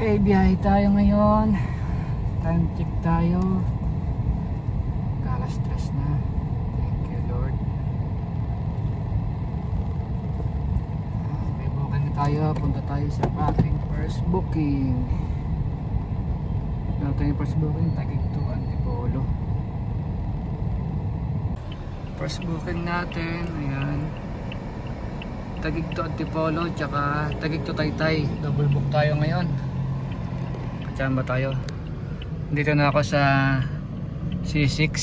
Okay, biyahe tayo ngayon. Time check tayo. Alas 3 na. Thank you Lord. May booking na tayo. Punta tayo sa ating first booking. Ito yung first booking. Tagig to Antipolo. First booking natin. Ayan. Tagig to Antipolo. Tsaka Tagig to Taytay. Double book tayo ngayon. Saan ba tayo? Dito na ako sa C6.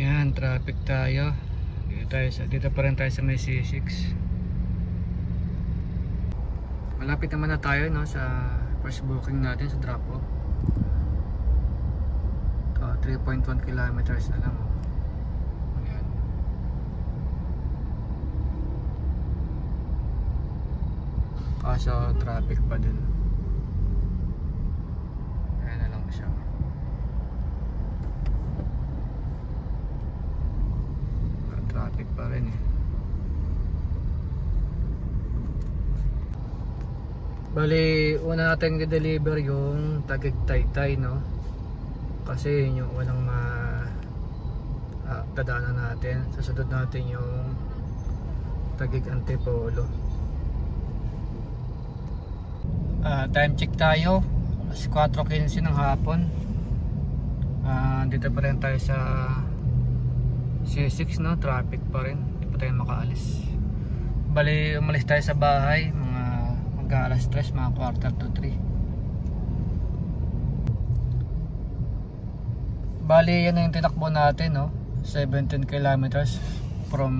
Yan, traffic tayo. Dito pa rin tayo sa may C6. Malapit naman na tayo, no, sa first booking natin sa drop off. 3.1 kilometers na lang. Kaso traffic pa din. Ayan na lang siya. Traffic pa rin eh. Bali, una natin i-deliver yung Tagig Taytay, no? Kasi yun yung unang dadaanan natin. Sasunod natin yung Tagig Antipolo. Time check tayo. 4:15 ng hapon. Dito pa rin tayo sa C6, no? Traffic pa rin. Hindi pa tayo makaalis. Bali, umalis tayo sa bahay mga mag-alas 3, mga 2:45. Bali, yan na yung tinakbo natin, no? 17 kilometers from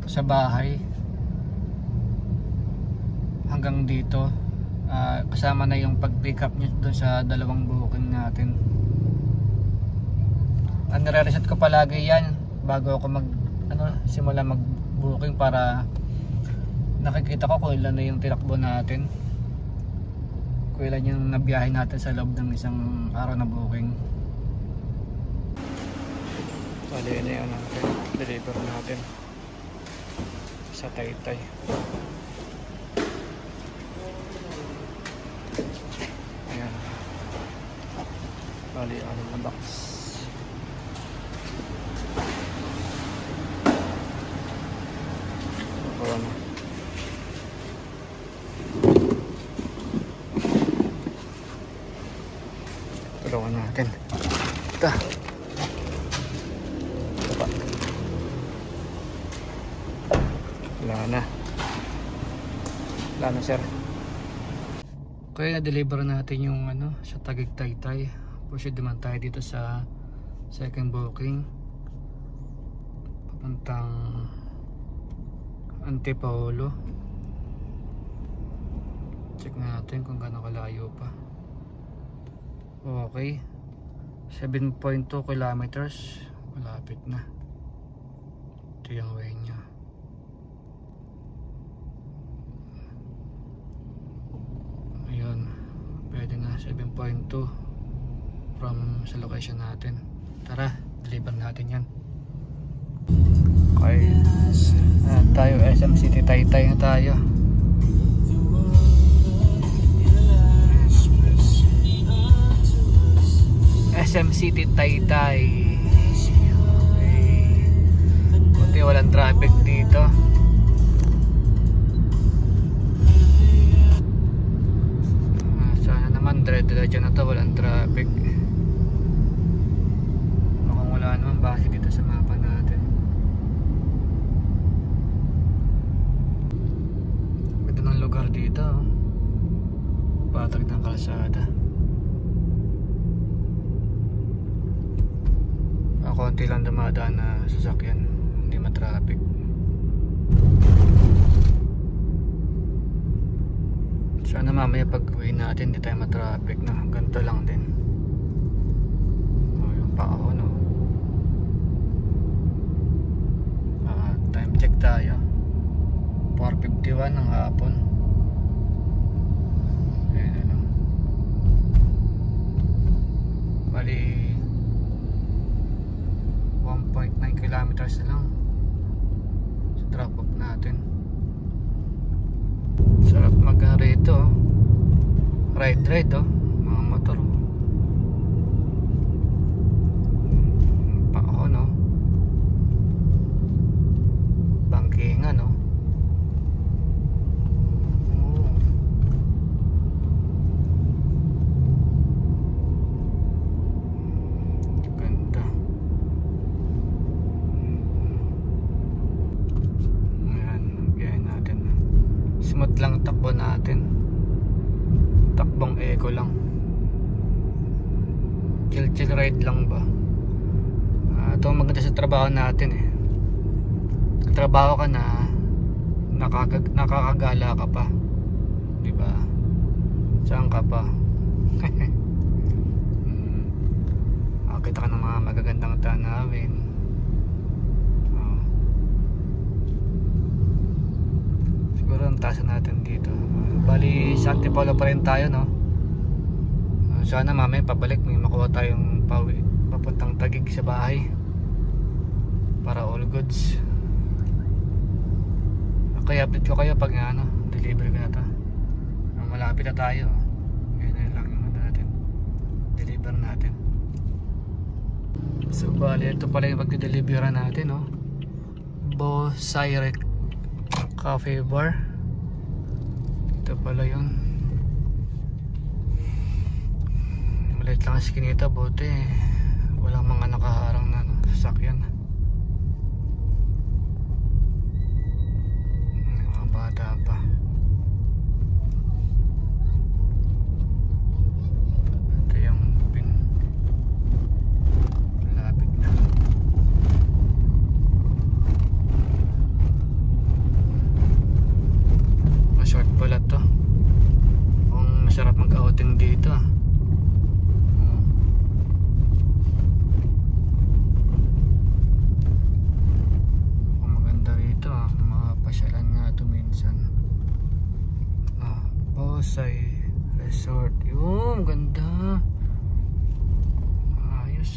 sa bahay hanggang dito. Kasama na yung pag-pick up nyo doon sa dalawang booking natin. Nire-reset ko palagi yan bago ako simula mag-booking para nakikita ko kung ilan na yung tinakbo natin, kung ilan yung nabiyahe natin sa loob ng isang araw na booking. Bali na yun natin, deliver natin sa Taytay. Ayan, bali ano na box. Tulungan natin. Ito. Ito pa. Wala na. Wala na, sir. Kaya na-deliver natin yung sa Tagig Taytay. Proceed naman tayo dito sa second booking. Papuntang Antipolo. Check natin kung gaano kalayo pa. Okay, 7.2 kilometers. Malapit na. Ito yung way nya. Ayun, pwede na. 7.2 from sa location natin. Tara, deliver natin yan. Okay, tayo SM City Taytay na tayo. SM City Taytay. Okay. Kunti walang traffic dito. Sana naman dire-diretso na to, walang traffic. Mukhang wala naman base dito sa mapa natin. Ganda ng lugar dito. Patag ng kalsada. Konti lang dumadaan na sasakyan, hindi matraffic. Sana mamaya pag uwi natin hindi tayo matraffic na. Ganito lang din. Yung pao, no? Time check tayo. 4:51 ng hapon. Ayan, bali 1.9 kilometers na lang sa drop off na natin. Sarap mag-ride oh. Ride oh, mga motor oh. Paahon oh. Bangkingan oh. Ganda. Ayan, biyahin natin. Smooth lang takbo natin. Takbong eco lang. Chill ride lang ba. Ito ang maganda sa trabaho natin eh. Trabaho ka na, nakakagala ka pa, diba? Saan ka pa? Makakita ka ng mga magagandang tanawin. Siguro ang taas natin dito. Bali sa Antipolo pa rin tayo, no? Sana mamaya pabalik may makuha tayong papuntang Taguig sa bahay para all goods. Kaya update ko kayo pag deliver ko na to. Malapit na tayo. Yan lang yung natin. Deliver natin. So bali ito pala yung pagde-deliveran natin, no? Bosirek Cafe Bar. Ito pala yun. Maliit lang ang skinita, buti walang mga nakaharang na sasakyan. Mga bata pa. Ito yung pin. Malapit na. Short pala to. Masarap mag-outing dito. Maganda rito mapasyalan nga ito minsan. Bosay Resort. Yung ganda. Ayos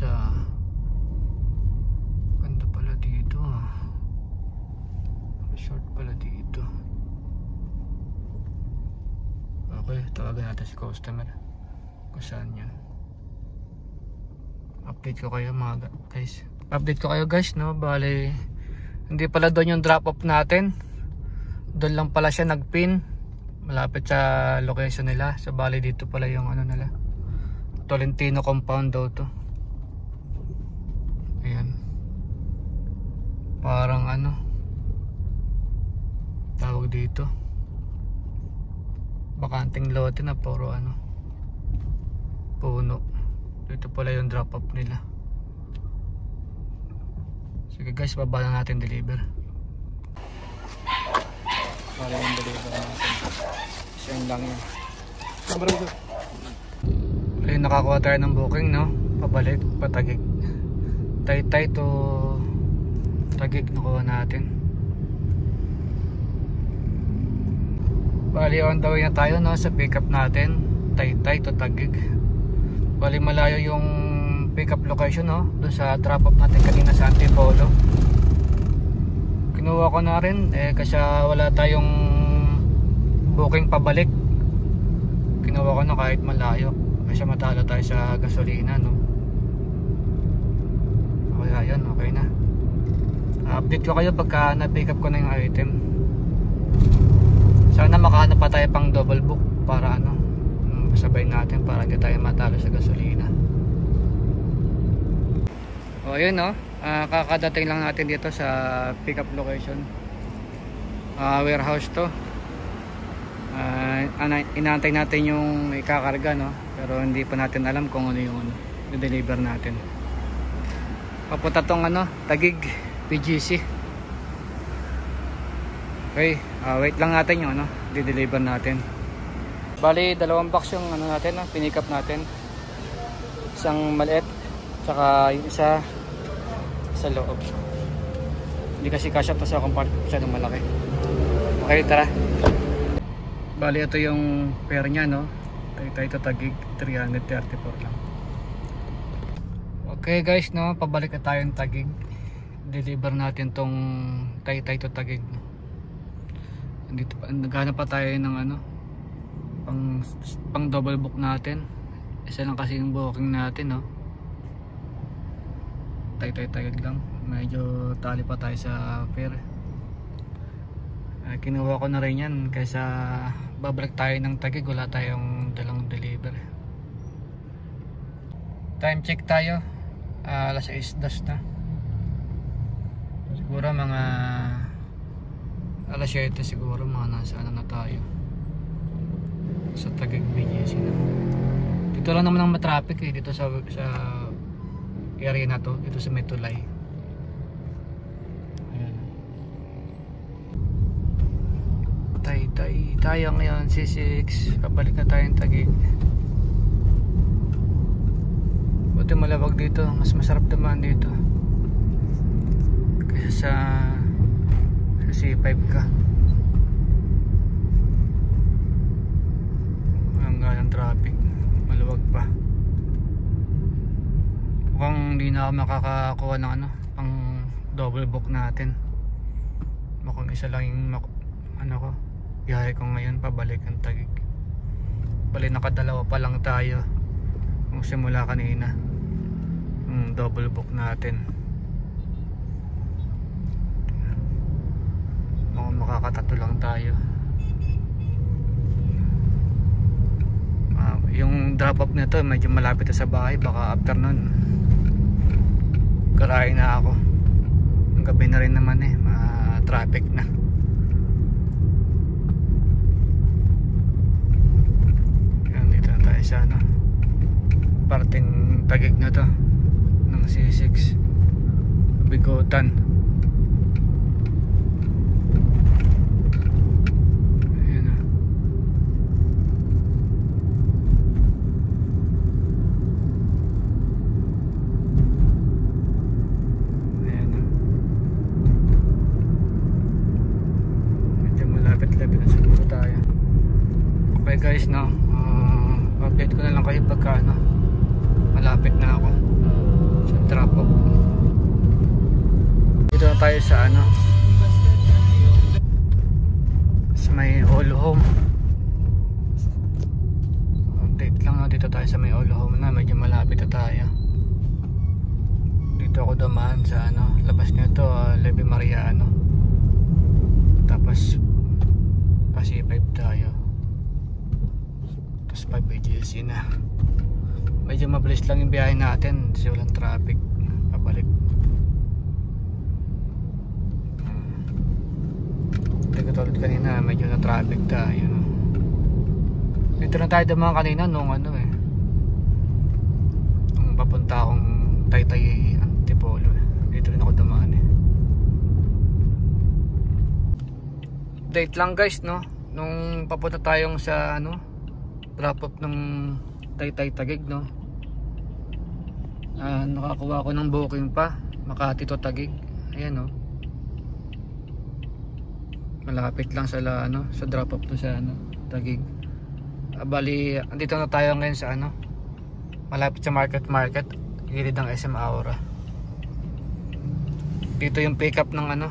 ganda pala dito resort pala dito. Okay, tawagan natin si customer kung saan yun. Update ko kayo mga guys. Update ko kayo guys, no? Bale, hindi pala doon yung drop off natin. Doon lang pala siya nagpin. Malapit sa location nila. So bale dito pala yung nila. Tolentino compound daw to. Ayan. Parang tawag dito. Bakanting lote na puro puno. Dito pala yung drop off nila. Sige guys, baba na natin deliver. Para yung deliver natin. Same lang yun. Ayun, nakakuha tayo ng booking, no? Pabalik, patagig. Taytay to Taguig nakuha natin. Bali on the way na tayo, no, sa pick up natin. Taytay to Taguig. Bali malayo yung pick up location, no, doon sa drop off natin kanina sa Antipolo. Kinuha ko na rin kasi wala tayong booking pabalik. Kinuha ko na kahit malayo kasi matalo tayo sa gasolina, no. Okay, ayun, okay na. Update ko kayo pagka na-pick up ko na yung item. Sana makahanap pa tayo pang double book para sabay natin para hindi tayo matalo sa gasolina. O yun, no, kakadating lang natin dito sa pick up location. Warehouse to. Inaantay natin yung ikakarga, no, pero hindi pa natin alam kung ano yung i-deliver natin. Papunta tong Taguig PGC. Okay, wait lang natin yung di-deliver natin. Bali, dalawang box yung natin, pinick up natin. Isang maliit, saka yung isa sa loob. Hindi kasi kasya to sa compartment, masyadong malaki. Okay, tara. Bali, ito yung pair nya, no? Tayo Taguig, 334 lang. Okay guys, no, pabalik na tayo ng Taguig. Deliver natin tong Taytay to Taguig. Dito pa, naghanap pa tayo ng ano, pang double book natin. Isa lang kasi yung booking natin, no. Tagad lang. Medyo tali pa tayo sa fare. Kinuha ko na rin yan kaysa babalik tayo ng Taguig, wala tayong dalang deliver. Time check tayo, alas 6:00 na. Siguro mga alas 7 siguro, mga nasa ano na tayo sa Taguig BGC na. Dito lang naman ang matraffic eh, dito sa area na to, dito sa Metulay. Ayan. Tayo ngayon C6, kabalik na tayong Taguig. Buti malawag dito, mas masarap naman dito kaysa sa C5 ka. Walang ganang traffic, maluwag pa. Mukhang hindi na ako makakakuha ng ano, pang double book natin. Mukhang isa lang yung ano ko, biyahe ko ngayon pabalik ng Taguig. Bali nakadalawa pa lang tayo kung simula kanina yung double book natin. Mukhang makakatato lang tayo. Yung drop off nito medyo malapit na sa bahay, baka after nun garahe na ako. Ang gabi na rin naman eh, traffic na. Yan, dito na tayo sa ano, parting Taguig na to ng C6 Bigotan. Okay guys, no, update ko na lang kayo pagka ano, malapit na ako sa drop off. Dito na tayo sa ano, sa may all home. Update lang, no, dito tayo sa may all home na, medyo malapit na tayo. Dito ako dumaan sa ano, labas nito, Levy Mariano. Tapos Pasay 5 tayo. Tapos 5 BGC na. Medyo mabilis lang yung biyahe natin kasi walang traffic pabalik. Katulad kanina medyo na traffic tayo, no? Dito na tayo dumaan kanina nung ano eh, nung papunta akong Taytay Antipolo. Dito rin ako dumaan eh. Update lang guys, no, nung papunta tayong sa ano, drop off ng Taytay Taguig, no, nakakuha ko ng booking pa, Makati to Taguig. Ayan, no, malapit lang sa ano, sa drop off to sa ano, Taguig. Bali andito na tayo ngayon sa ano, malapit sa market, gilid ng SM Aura. Dito yung pick up ng ano,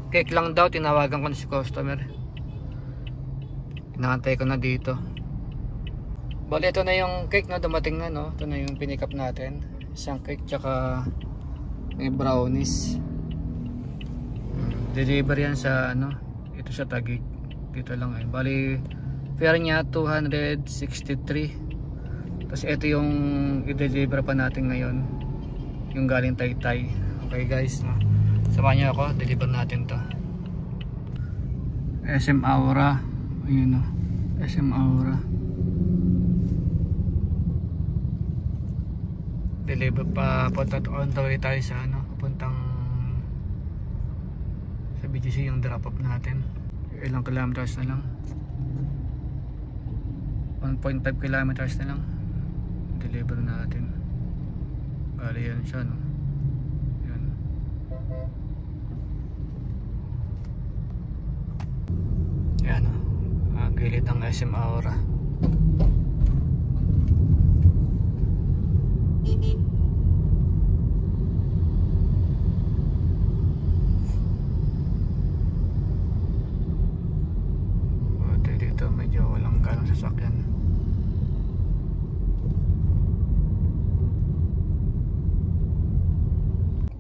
cake lang daw, tinawagan ko na si customer. Inaantay ko na dito. Bali ito na yung cake na dumating na, no. Ito na yung pinick up natin. Isang cake tsaka may brownies. Deliver yan sa ano, ito sa Taguig. Dito lang eh. Bali fare niya 263. Tapos ito yung i-deliver pa natin ngayon, yung galing Taytay. Okay guys, no, samahan niyo ako, deliver natin to. SM Aura. Ayun, no, SM Aura. Deliver pa, on the way tayo sa ano, papuntang sa BGC yung drop off natin. Ilang kilometers na lang, 1.5 kilometers na lang deliver natin. Bali yan siya, no. Yan. Yan, no, gilid ng SM Aura.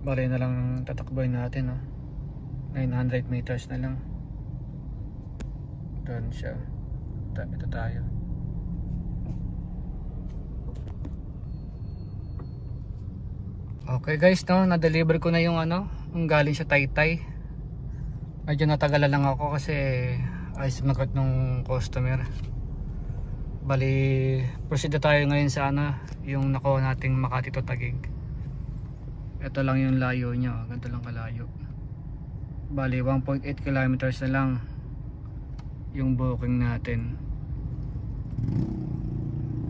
bali na lang tatakboy natin, no? 900 meters na lang. Doon siya. Ito tayo. Okay guys, no, na-deliver ko na yung yung galing sa Taytay. Medyo natagalan lang ako kasi ay sumagot nung customer. Bali, proceed na tayo ngayon sa yung nakuha nating Makati to Taguig. Ito lang yung layo niya, ganito lang kalayo. Bali, 1.8 kilometers na lang yung booking natin.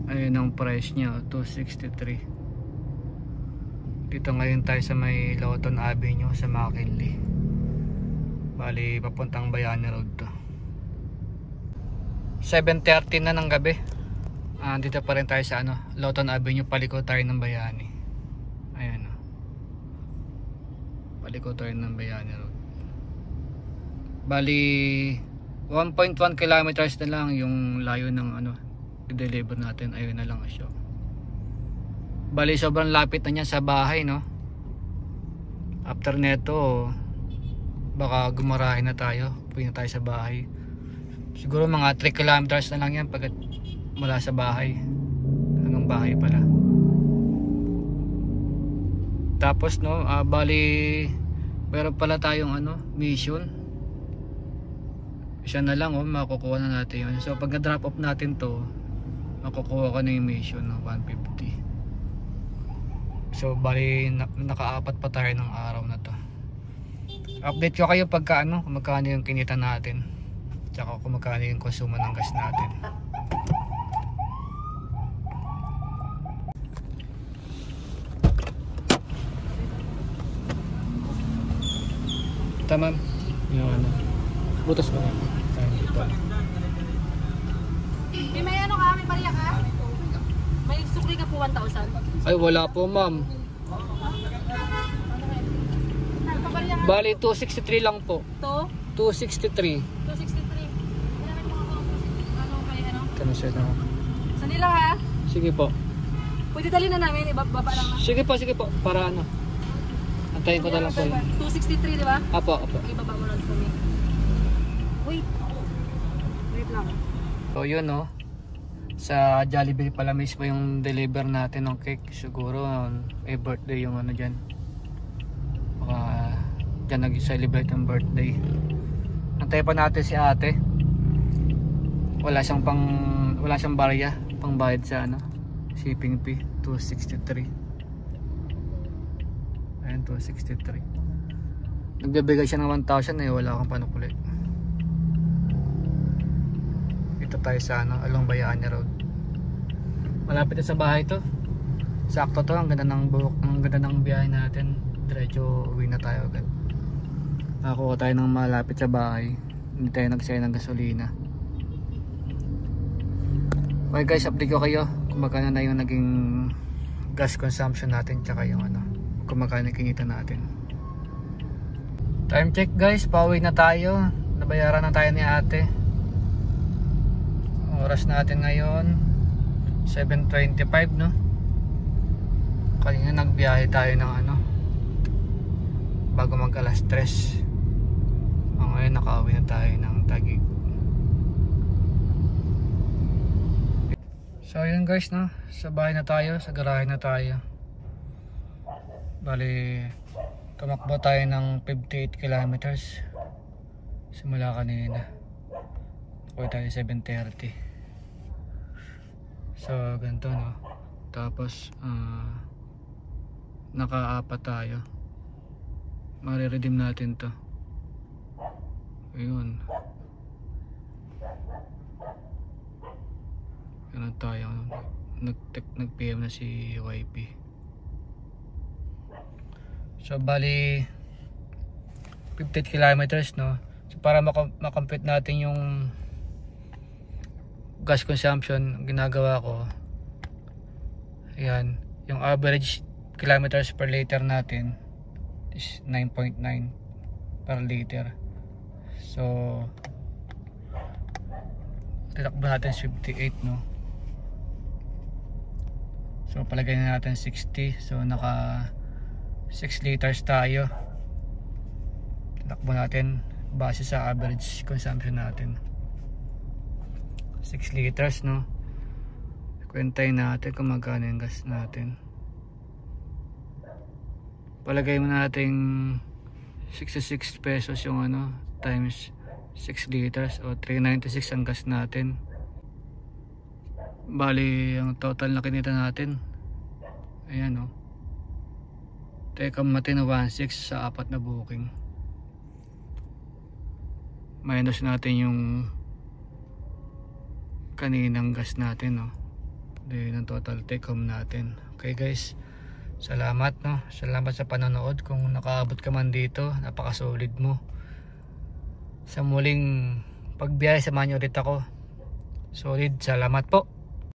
Ayun ang price niya, 263. Dito ngayon tayo sa may Lawton Avenue sa McKinley. Bali, papuntang Bayani Road to. 7:30 na ng gabi. Dito pa rin tayo sa Lawton Avenue, paliko tayo ng Bayani. Ayan, paliko tayo ng Bayani Road. Bali, 1.1 kilometers na lang yung layo ng i-deliver natin. Ayun na lang siya. Bali, sobrang lapit na niya sa bahay, no? After neto, baka gumarahin na tayo. Puwi na tayo sa bahay. Siguro mga 3 kilometers na lang yan pag mula sa bahay hanggang bahay pala. Tapos bali meron pala tayong mission. Isa na lang makukuha na natin yun. So pag na-drop off natin to, makukuha ko na yung mission 150. So bali naka-apat pa tayo ng araw na to. Update ko kayo pagka kung magkano yung kinita natin, tsaka kung magkano yung konsumo ng gas natin. Tama yung butas ko. May may bariya ka? May sukli ka po 1,000? Ay wala po ma'am. Bali 263 lang po. 263. 263. Kano siya na? Sanila ha? Sige po. Pwede dali na namin, ibaba lang na. Sige po, para antayin ko na lang po yun. 263 di ba? Apo. Ibaba mo lang kami. Wait lang. So yun sa Jollibee pala mismo yung deliver natin ng cake. Siguro birthday yung dyan. Baka dyan nag-celebrate ng birthday. Antayin pa natin si ate. Wala siyang barya pang bayad sa shipping fee. 263. Ayan, 263. Nagbibigay siya ng 1,000 wala akong panukulit. Ito tayo sa along Bayani Road. Malapit na sa bahay to. Sakto to, ang ganda ng biyahe natin. Diretso uwi na tayo agad. Nakakuha tayo ng malapit sa bahay. Hindi tayo nagsaya ng gasolina. Okay guys, update ko kayo kung magkano na yung naging gas consumption natin, tsaka yung kung magkano kinita natin. Time check guys, pauwi na tayo. Nabayaran na tayo ni ate. Oras natin ngayon 7:25 no. Kanina nagbiyahe tayo ng bago mag alas 3. Ngayon nakauwi na tayo ng Taguig. So yun guys no, sa bahay na tayo, sa garahe na tayo. Bali tumakbo tayo ng 58 kilometers simula kanina. Nakuha tayo 7:30. So ganito no. Tapos naka-apat tayo. Mariredeem natin to. Ayun. Ganun tayo. Nag-PM na si YP. So bali 58 kilometers no. So para makompute natin yung gas consumption, ginagawa ko ayan, yung average kilometers per liter natin is 9.9 per liter. So titakbo natin 58 no. So palagay na natin 60. So naka 6 liters tayo. Takbo natin base sa average consumption natin. 6 liters, no? Kwentahin natin kung magkano yung gas natin. Palagay mo natin 66 pesos yung ano, times 6 liters o 396 ang gas natin. Bali ang total na kinita natin, ayan, no? Take home natin 1.6 sa 4 na booking. Minus natin yung kaninang gas natin, no? Then ang total take home natin. Okay guys, salamat, no? Salamat sa panonood. Kung nakaabot ka man dito, napaka-solid mo. Sa muling pagbiyahe, samahan niyo ulit ako. Solid, salamat po.